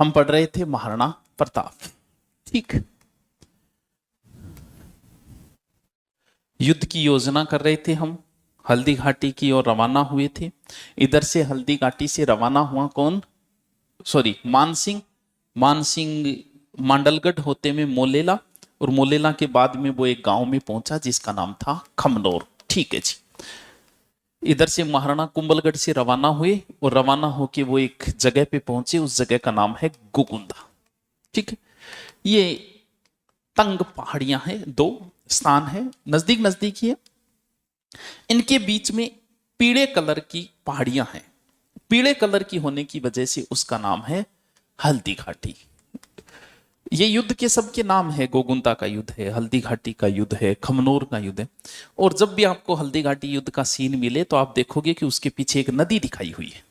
हम पढ़ रहे थे महाराणा प्रताप। ठीक, युद्ध की योजना कर रहे थे हम, हल्दी घाटी की ओर रवाना हुए थे। इधर से हल्दी घाटी से रवाना हुआ कौन, सॉरी मानसिंह। मानसिंह मांडलगढ़ होते में मोलेला, और मोलेला के बाद में वो एक गांव में पहुंचा जिसका नाम था खमनोर। ठीक है जी। इधर से महाराणा कुंभलगढ़ से रवाना हुए और रवाना होके वो एक जगह पे पहुंचे, उस जगह का नाम है गोकुंदा। ठीक है, ये तंग पहाड़ियां हैं, दो स्थान है, नजदीक नजदीक ही है। इनके बीच में पीले कलर की पहाड़ियां हैं। पीले कलर की होने की वजह से उसका नाम है हल्दी घाटी। ये युद्ध के सबके नाम है, गोगुंता का युद्ध है, हल्दी घाटी का युद्ध है, खमनोर का युद्ध है। और जब भी आपको हल्दी घाटी युद्ध का सीन मिले तो आप देखोगे कि उसके पीछे एक नदी दिखाई हुई है।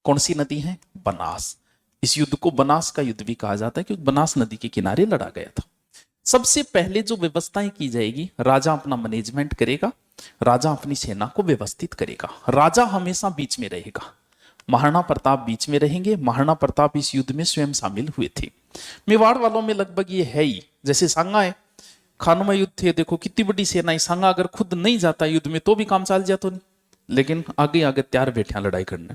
कौन सी नदी है? बनास। इस युद्ध को बनास का युद्ध भी कहा जाता है क्योंकि बनास नदी के किनारे लड़ा गया था। सबसे पहले जो व्यवस्थाएं की जाएगी, राजा अपना मैनेजमेंट करेगा, राजा अपनी सेना को व्यवस्थित करेगा, राजा हमेशा बीच में रहेगा। महाराणा प्रताप बीच में रहेंगे। महाराणा प्रताप इस युद्ध में स्वयं शामिल हुए थे। मेवाड़ वालों में लगभग ये है ही, जैसे सांगा है, खानवा युद्ध थे, देखो कितनी बड़ी सेना है। सांगा अगर खुद नहीं जाता युद्ध में तो भी काम चल जाता नहीं, लेकिन आगे आगे तैयार बैठे लड़ाई करने।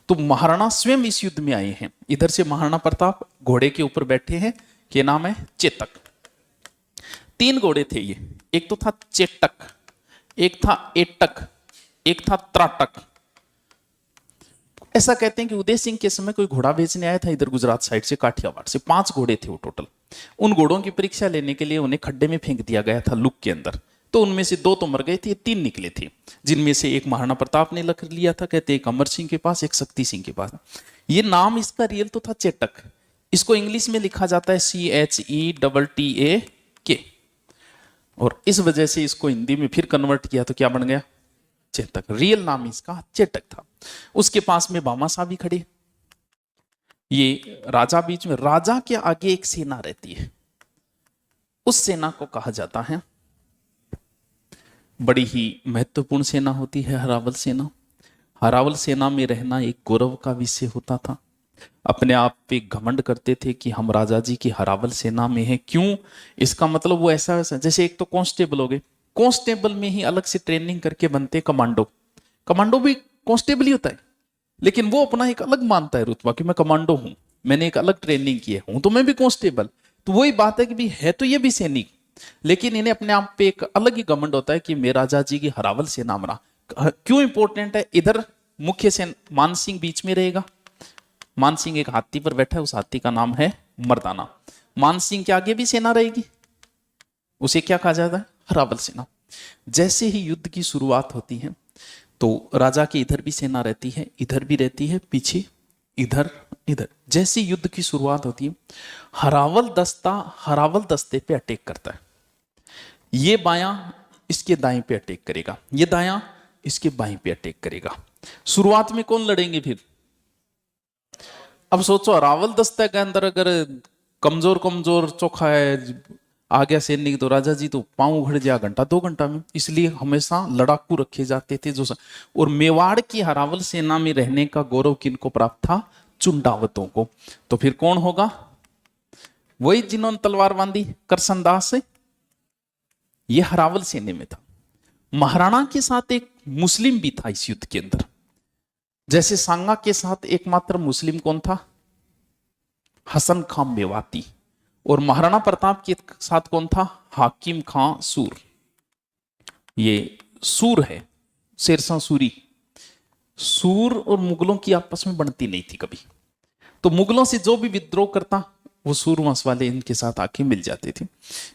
तो महाराणा स्वयं इस युद्ध में आए हैं। इधर से महाराणा प्रताप घोड़े के ऊपर बैठे हैं, के नाम है चेतक। तीन घोड़े थे ये, एक तो था चेटक, एक था एटक, एक था त्राटक। ऐसा कहते हैं कि उदय सिंह के समय कोई घोड़ा बेचने आया था इधर गुजरात साइड से, काठियावाड़ से। 5 घोड़े थे वो टोटल। उन घोड़ों की परीक्षा लेने के लिए उन्हें खड्डे में फेंक दिया गया था लुक के अंदर। तो उनमें से 2 तो मर गए थे, 3 निकले थे, जिनमें से एक महाराणा प्रताप ने लख लिया था, कहते एक अमर सिंह के पास, एक शक्ति सिंह के पास। ये नाम इसका रियल तो था चेटक। इसको इंग्लिश में लिखा जाता है CHETTAK, और इस वजह से इसको हिंदी में फिर कन्वर्ट किया तो क्या बन गया? चेतक। रियल नाम इसका चेतक था। उसके पास में भामाशाह भी खड़े। ये राजा बीच में, राजा के आगे एक सेना रहती है, उस सेना को कहा जाता है, बड़ी ही महत्वपूर्ण सेना होती है हरावल सेना। हरावल सेना में रहना एक गौरव का विषय होता था। अपने आप पे घमंड करते थे कि हम राजा जी की हरावल सेना में हैं। क्यों? इसका मतलब वो ऐसा जैसे एक तो कांस्टेबल हो गए, कांस्टेबल में ही अलग से ट्रेनिंग करके बनते कमांडो। कमांडो भी कांस्टेबल ही होता है, लेकिन वो अपना एक अलग मानता है रुतबा कि मैं कमांडो हूं, मैंने एक अलग ट्रेनिंग की है, हूं तो मैं भी कांस्टेबल। तो वही बात है कि भी है तो ये भी सैनिक, लेकिन इन्हें अपने आप पे एक अलग ही घमंड होता है कि मैं राजा जी की हरावल सेना में। क्यों इंपॉर्टेंट है? इधर मुख्य सेना मानसिंह बीच में रहेगा। मानसिंह एक हाथी पर बैठा है, उस हाथी का नाम है मर्दाना। मानसिंह के आगे भी सेना रहेगी, उसे क्या कहा जाता है? हरावल सेना। जैसे ही युद्ध की शुरुआत होती है तो राजा के इधर भी सेना रहती है, इधर भी रहती है, पीछे, इधर, इधर। जैसे युद्ध की शुरुआत होती है, हरावल दस्ता हरावल दस्ते पे अटैक करता है। ये बायां इसके दाएं पे अटैक करेगा, ये दायां इसके बाएं पे अटैक करेगा। शुरुआत में कौन लड़ेंगे फिर? अब सोचो, हरावल दस्ते के अंदर अगर कमजोर कमजोर चोखा है, आ गया सैनिक, तो राजा जी तो पांव उघड़ जाए घंटा 2 घंटा में। इसलिए हमेशा लड़ाकू रखे जाते थे और मेवाड़ की हरावल सेना में रहने का गौरव किनको प्राप्त था? चुंडावतों को। तो फिर कौन होगा? वही जिन्होंने तलवार बांधी, करसनदास से। ये हरावल सेना में था। महाराणा के साथ एक मुस्लिम भी था इस युद्ध के अंदर। जैसे सांगा के साथ एकमात्र मुस्लिम कौन था? हसन खां मेवाती। और महाराणा प्रताप के साथ कौन था? हाकिम खां सूर। ये सूर है, शेरशाह सूरी। सूर और मुगलों की आपस में बनती नहीं थी कभी, तो मुगलों से जो भी विद्रोह करता वो सूर वंश वाले इनके साथ आके मिल जाते थे।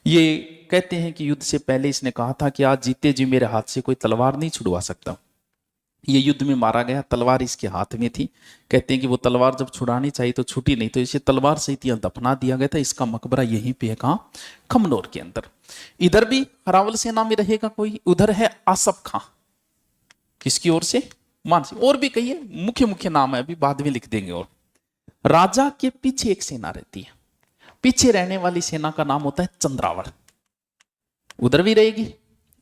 ये कहते हैं कि युद्ध से पहले इसने कहा था कि आज जीते जी मेरे हाथ से कोई तलवार नहीं छुड़वा सकता। ये युद्ध में मारा गया, तलवार इसके हाथ में थी। कहते हैं कि वो तलवार जब छुड़ानी चाहिए तो छुटी नहीं, तो इसे तलवार सहित यहां दफना दिया गया था। इसका मकबरा यहीं पे है, कहां? खमनोर के अंदर। इधर भी हरावल सेना में रहेगा कोई, उधर है आसफ खां। किसकी ओर से? मानसिंह। और भी कई है, मुख्य मुख्य नाम है, अभी बाद में लिख देंगे। और राजा के पीछे एक सेना रहती है, पीछे रहने वाली सेना का नाम होता है चंद्रावल। उधर भी रहेगी,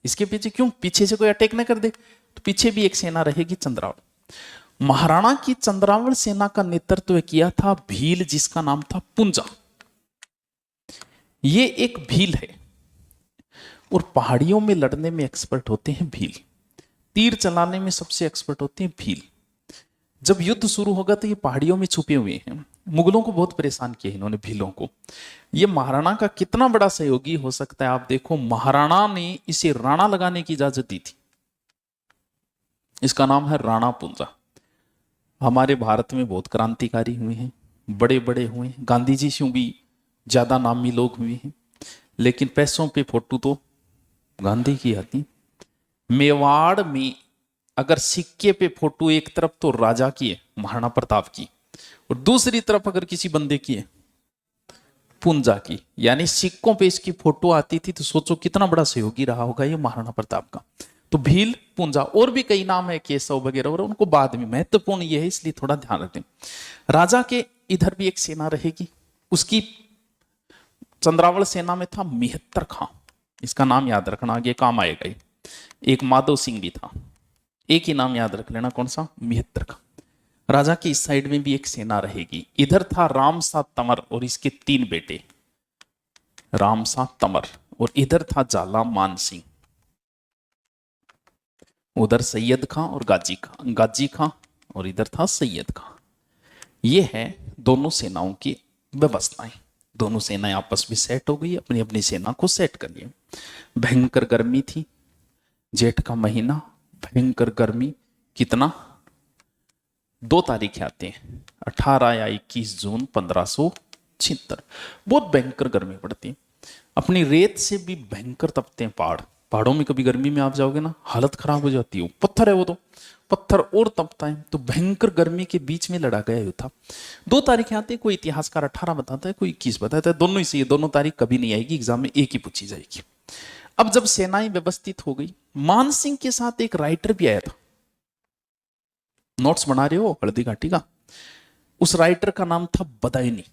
इसके पीछे। क्यों? पीछे से कोई अटैक न कर दे, तो पीछे भी एक सेना रहेगी चंद्रावल। महाराणा की चंद्रावल सेना का नेतृत्व किया था भील, जिसका नाम था पुंजा। ये एक भील है और पहाड़ियों में लड़ने में एक्सपर्ट होते हैं भील, तीर चलाने में सबसे एक्सपर्ट होते हैं भील। जब युद्ध शुरू होगा तो ये पहाड़ियों में छुपे हुए हैं। मुगलों को बहुत परेशान किया इन्होंने भीलों को। ये महाराणा का कितना बड़ा सहयोगी हो सकता है आप देखो, महाराणा ने इसे राणा लगाने की इजाजत दी थी। इसका नाम है राणा पुंजा। हमारे भारत में बहुत क्रांतिकारी हुए हैं, बड़े बड़े हुए हैं, गांधी जी से भी ज्यादा नामी लोग हुए हैं, लेकिन पैसों पे फोटो तो गांधी की आती। मेवाड़ में अगर सिक्के पे फोटो एक तरफ तो राजा की है, महाराणा प्रताप की, और दूसरी तरफ अगर किसी बंदे की है, पुंजा की, यानी सिक्कों पे इसकी फोटो आती थी, तो सोचो कितना बड़ा सहयोगी रहा होगा ये महाराणा प्रताप का। तो भील, पुंजा, और भी कई नाम है, केशव वगैरह, और उनको बाद में, महत्वपूर्ण ये है इसलिए थोड़ा ध्यान रखें। राजा के इधर भी एक सेना रहेगी, उसकी चंद्रावल सेना में था मेहतर खां, इसका नाम याद रखना, आगे काम आएगा ही। एक माधव सिंह भी था, एक ही नाम याद रख लेना, कौन सा, मेहतर खां। राजा की इस साइड में भी एक सेना रहेगी। इधर था रामसा तंवर और इसके 3 बेटे, रामसा तंवर, और इधर था जाला मान सिंह। उधर सैयद खां और गाजी खां, और इधर था सैयद खां। ये है दोनों सेनाओं की व्यवस्थाएं। दोनों सेनाएं आपस में सेट हो गई, अपनी अपनी सेना को सेट कर लिया। भयंकर गर्मी थी, जेठ का महीना, भयंकर गर्मी। कितना, 2 तारीखें आते हैं, 18 या 21 जून 1576। बहुत भयंकर गर्मी पड़ती है। अपनी रेत से भी भयंकर तपते हैं पहाड़। पहाड़ों में कभी गर्मी में आप जाओगे ना, हालत खराब हो जाती है। पत्थर है वो, तो पत्थर और तपता है। तो भयंकर गर्मी के बीच में लड़ा गया युद्ध था। 2 तारीखें आती है, कोई इतिहासकार 18 बताता है, कोई 21 बताता है, दोनों ही सही है। दोनों तारीख कभी नहीं आएगी, एग्जाम में एक ही पूछी जाएगी। अब जब सेनाएं व्यवस्थित हो गई, मान सिंह के साथ एक राइटर भी आया था। नोट्स बना रहे हो हल्दी घाटी का? उस राइटर का नाम था बदायूनी,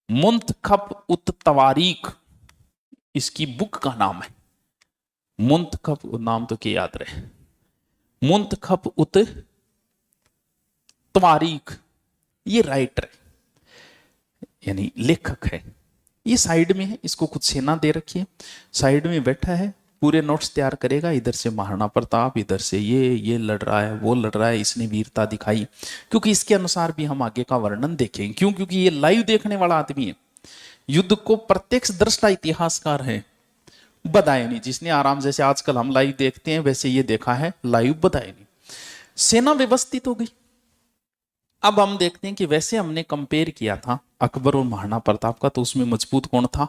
मुंतखब उत तवारीख इसकी बुक का नाम है। मुंतखब, नाम तो क्या याद रहे, मुंतखब उत तवारीख, ये राइटर यानी लेखक है। ये साइड में है, इसको कुछ सेना दे रखी है, साइड में बैठा है, पूरे नोट्स तैयार करेगा। इधर से महाराणा प्रताप, इधर से ये लड़ रहा है, वो लड़ रहा है, इसने वीरता दिखाई, क्योंकि इसके अनुसार भी हम आगे का वर्णन देखेंगे। क्यों? क्योंकि ये लाइव देखने वाला आदमी है, युद्ध को प्रत्यक्ष दृष्टा इतिहासकार है बदायूनी, जिसने आराम, जैसे आजकल हम लाइव देखते हैं वैसे ये देखा है लाइव बदायूनी। सेना व्यवस्थित हो गई। अब हम देखते हैं कि वैसे हमने कंपेयर किया था अकबर और महाराणा प्रताप का, तो उसमें मजबूत कौन था?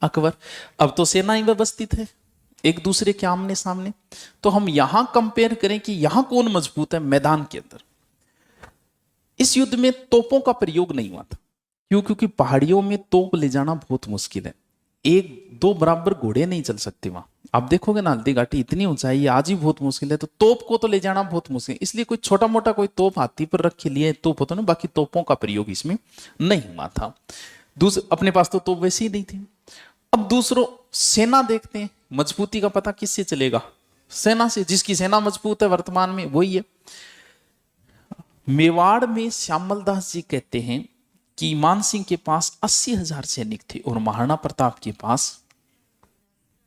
अकबर। अब तो सेना ही व्यवस्थित है, एक दूसरे के आमने सामने। तो हम यहां कंपेयर करें कि यहां कौन मजबूत है मैदान के अंदर। इस युद्ध में तोपों का प्रयोग नहीं हुआ था। क्यों? क्योंकि पहाड़ियों में तोप ले जाना बहुत मुश्किल है। 1-2 बराबर घोड़े नहीं चल सकते वहां। आप देखोगे ना, हल्दी घाटी इतनी ऊंचाई है, आज ही बहुत मुश्किल है, तो तोप को तो ले जाना बहुत मुश्किल है। इसलिए कोई छोटा मोटा कोई तोप हाथी पर रख के लिए तोप होता ना, बाकी तोपों का प्रयोग इसमें नहीं हुआ था। अपने पास तो तोप वैसे ही नहीं थी। अब दूसरों सेना देखते हैं, मजबूती का पता किससे चलेगा? सेना से। जिसकी सेना मजबूत है वर्तमान में वही है। मेवाड़ में श्यामल दास जी कहते हैं कि मान सिंह के पास 80,000 सैनिक थे और महाराणा प्रताप के पास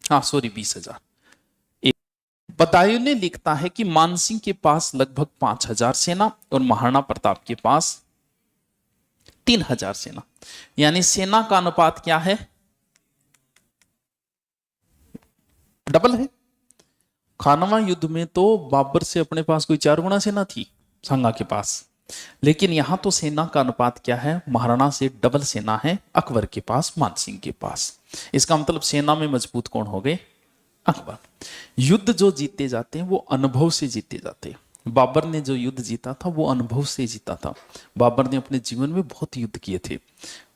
20,000। बदायूं ने लिखता है कि मान सिंह के पास लगभग 5,000 सेना और महाराणा प्रताप के पास 3,000 सेना। यानी सेना का अनुपात क्या है? डबल है। खानवा युद्ध में तो बाबर से अपने पास कोई 4 गुना सेना थी संगा के पास, लेकिन यहां तो सेना का अनुपात क्या है? महाराणा से डबल सेना है अकबर के पास, मान सिंह के पास। इसका मतलब सेना में मजबूत कौन हो गए? अकबर। युद्ध जो जीते जाते हैं वो अनुभव से जीते जाते हैं। बाबर ने जो युद्ध जीता था वो अनुभव से जीता था। बाबर ने अपने जीवन में बहुत युद्ध किए थे,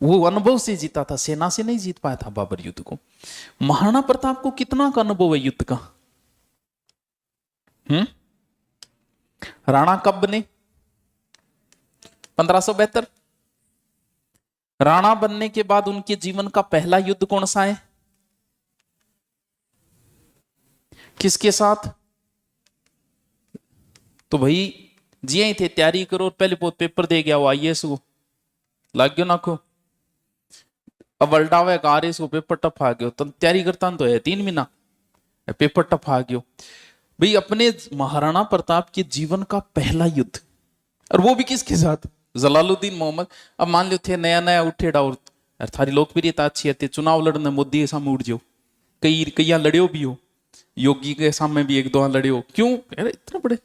वो अनुभव से जीता था, सेना से नहीं जीत पाया था बाबर युद्ध को। महाराणा प्रताप को कितना का अनुभव है युद्ध का? राणा कब बने? 1572। राणा बनने के बाद उनके जीवन का पहला युद्ध कौन सा है? किसके साथ? तो भाई जिये ही थे तैयारी करो और पहले बहुत पेपर दे गया वो आईएएस को लग गयो नाखो। अब वर्ल्डावे का आरएस को पेपर टफ आ गयो तो तैयारी करता तो है 3 महीना पेपर टफ आ गयो। भाई अपने महाराणा प्रताप के जीवन का पहला युद्ध, और वो भी किसके साथ, जलालुद्दीन मोहम्मद। अब मान लो थे नया नया उठेड़ा और थारी लोकप्रियता अच्छी है, चुनाव लड़ने मोदी के सामने उठ जाओ, कई लड़ियो भी हो, योगी के सामने भी 1-2 लड़े हो, क्यों अरे इतने बड़े।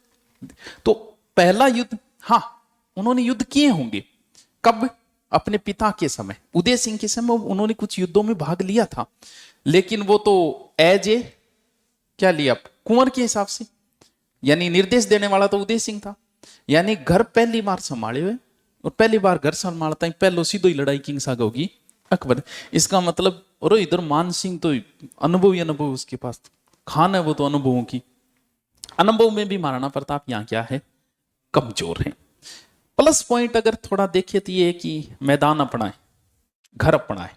तो पहला युद्ध, हाँ उन्होंने युद्ध किए होंगे, कब, अपने पिता के समय, उदय सिंह के समय उन्होंने कुछ युद्धों में भाग लिया था, लेकिन वो तो एज ए क्या लिया, कुंवर के हिसाब से, यानी निर्देश देने वाला तो उदय सिंह था, यानी घर पहली बार संभाले हुए और पहली बार घर संभालता ही पहलो सीधो ही लड़ाई किंग साग होगी अकबर। इसका मतलब और इधर मान सिंह तो अनुभव ही अनुभव उसके पास, खान है वो तो अनुभवों की, अनुभव में भी महाराणा प्रताप यहाँ क्या है, कमजोर है। प्लस पॉइंट अगर थोड़ा देखे तो ये है कि मैदान अपना है, घर अपना है,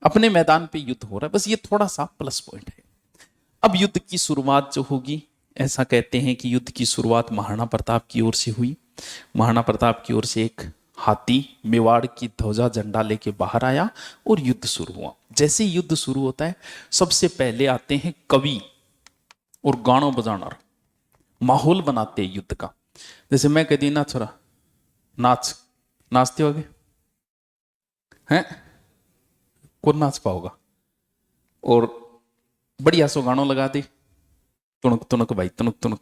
अपने मैदान पे युद्ध हो रहा है, बस ये थोड़ा सा प्लस पॉइंट है। अब युद्ध की शुरुआत जो होगी, ऐसा कहते हैं कि युद्ध की शुरुआत महाराणा प्रताप की ओर से हुई। महाराणा प्रताप की ओर से एक हाथी मेवाड़ की ध्वजा झंडा लेके बाहर आया और युद्ध शुरू हुआ। जैसे युद्ध शुरू होता है सबसे पहले आते हैं कवि और गानों बजाना, माहौल बनाते हैं युद्ध का। जैसे मैं कह दी ना छोरा नाच, नाचते होगे हैं, कौन नाच पाओगा, और बढ़िया सो गानों लगा दे, तुणुक तुणुक भाई तुणुक तुणुक,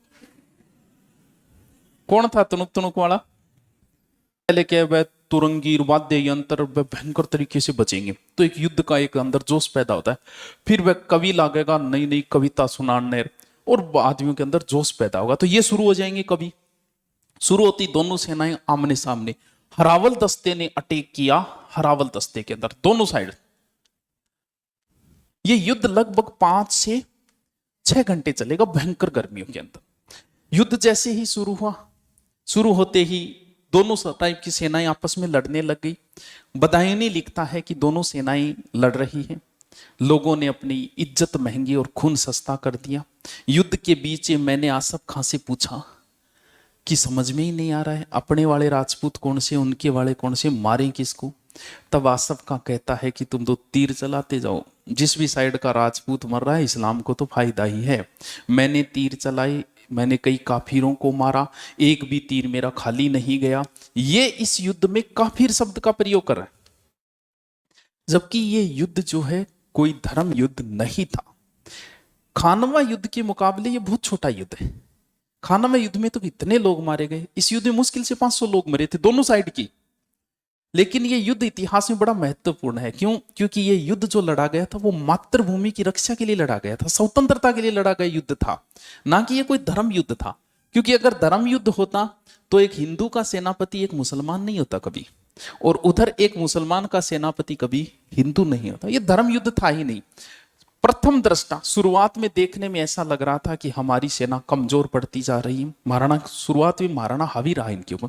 कौन था तुणुक तुणुक वाला, पहले क्या वह तुरंगी वाद्य यंत्र भयंकर तरीके से बचेंगे, तो एक युद्ध का एक अंदर जोश पैदा होता है। फिर वह कवि लागेगा नई नई कविता सुनाने और आदमियों के अंदर जोश पैदा होगा, तो ये शुरू हो जाएंगे। कवि शुरू होती दोनों सेनाएं आमने सामने, हरावल दस्ते ने अटैक किया हरावल दस्ते के अंदर, दोनों साइड। ये युद्ध लगभग 5 से 6 घंटे चलेगा भयंकर गर्मियों के अंदर। युद्ध जैसे ही शुरू हुआ, शुरू होते ही दोनों टाइप की सेनाएं आपस में लड़ने लग गई। बदायूनी लिखता है कि दोनों सेनाएं लड़ रही हैं, लोगों ने अपनी इज्जत महंगी और खून सस्ता कर दिया। युद्ध के बीच मैंने आसफ खां से पूछा कि समझ में ही नहीं आ रहा है, अपने वाले राजपूत कौन से, उनके वाले कौन से, मारें किसको। तब आसफ खां कहता है कि तुम तो तीर चलाते जाओ, जिस भी साइड का राजपूत मर रहा है इस्लाम को तो फायदा ही है। मैंने तीर चलाई, मैंने कई काफिरों को मारा, एक भी तीर मेरा खाली नहीं गया। ये इस युद्ध में काफिर शब्द का प्रयोग कर रहा है, जबकि ये युद्ध जो है कोई धर्म युद्ध नहीं था। खानवा युद्ध के मुकाबले ये बहुत छोटा युद्ध है। खानवा युद्ध में तो कितने लोग मारे गए, इस युद्ध में मुश्किल से 500 लोग मरे थे दोनों साइड की। लेकिन ये युद्ध इतिहास में बड़ा महत्वपूर्ण है, क्यों, क्योंकि ये युद्ध जो लड़ा गया था वो मातृभूमि की रक्षा के लिए लड़ा गया था, स्वतंत्रता के लिए लड़ा गया युद्ध था, ना कि ये कोई धर्म युद्ध था। क्योंकि अगर धर्म युद्ध होता तो एक हिंदू का सेनापति एक मुसलमान नहीं होता कभी, और उधर एक मुसलमान का सेनापति कभी हिंदू नहीं होता। ये धर्म युद्ध था ही नहीं। प्रथम दृष्टा शुरुआत में देखने में ऐसा लग रहा था कि हमारी सेना कमजोर पड़ती जा रही है। महाराणा शुरुआत में महाराणा हावी रहा इनके ऊपर,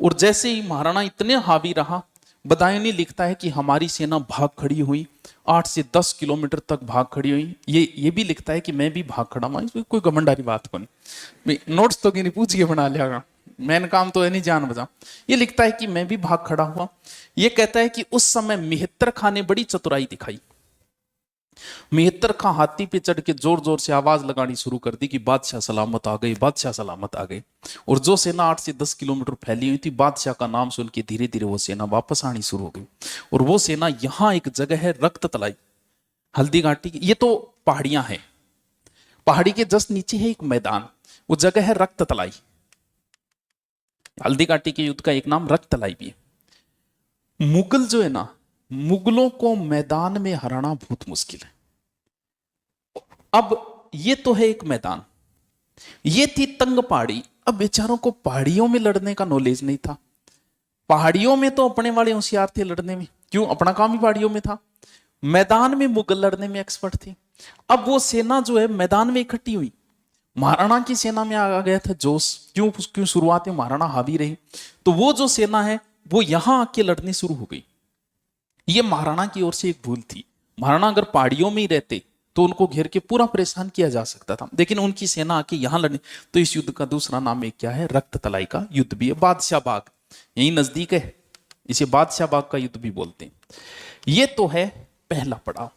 और जैसे ही महाराणा इतने हावी रहा, बदायूनी लिखता है कि हमारी सेना भाग खड़ी हुई, 8 से 10 किलोमीटर तक भाग खड़ी हुई। ये भी लिखता है कि मैं भी भाग खड़ा हुआ, इसमें कोई घमंडारी बात को नहीं, नोट्स तो नहीं पूछ के बना लिया, मैन काम तो है नहीं जान बजा। ये लिखता है कि मैं भी भाग खड़ा हुआ। ये कहता है कि उस समय मेहतर खां ने बड़ी चतुराई दिखाई। मेहतर खां हाथी पे चढ़ के जोर जोर से आवाज लगानी शुरू कर दी कि बादशाह सलामत आ गए, बादशाह सलामत आ गए। और जो सेना 8 से 10 किलोमीटर फैली हुई थी, बादशाह का नाम सुन के धीरे धीरे वो सेना वापस आनी शुरू हो गई। और वो सेना यहां एक जगह है रक्त तलाई, हल्दी घाटी की, ये तो पहाड़ियां हैं, पहाड़ी के जस्ट नीचे है एक मैदान, वो जगह है रक्त तलाई। हल्दी घाटी के युद्ध का एक नाम रक्त तलाई भी है। मुगल जो है ना, मुगलों को मैदान में हराना बहुत मुश्किल है। अब ये तो है एक मैदान, ये थी तंग पहाड़ी। अब बेचारों को पहाड़ियों में लड़ने का नॉलेज नहीं था। पहाड़ियों में तो अपने वाले होशियार थे लड़ने में, क्यों, अपना काम ही पहाड़ियों में था। मैदान में मुगल लड़ने में एक्सपर्ट थे। अब वो सेना जो है मैदान में इकट्ठी हुई, महाराणा की सेना में आ गया था जोश, क्यों शुरुआत में महाराणा हावी रहे, तो वो जो सेना है वो यहां आके लड़नी शुरू हो गई। ये महाराणा की ओर से एक भूल थी। महाराणा अगर पहाड़ियों में ही रहते तो उनको घेर के पूरा परेशान किया जा सकता था, लेकिन उनकी सेना आके यहां लड़ने। तो इस युद्ध का दूसरा नाम एक क्या है, रक्त तलाई का युद्ध भी है। बादशाह बाग यही नजदीक है, इसे बादशाह बाग का युद्ध भी बोलते हैं। ये तो है पहला पड़ाव,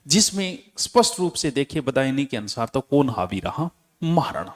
जिसमें स्पष्ट रूप से देखे बदायूं के अनुसार तो कौन हावी रहा, महाराणा।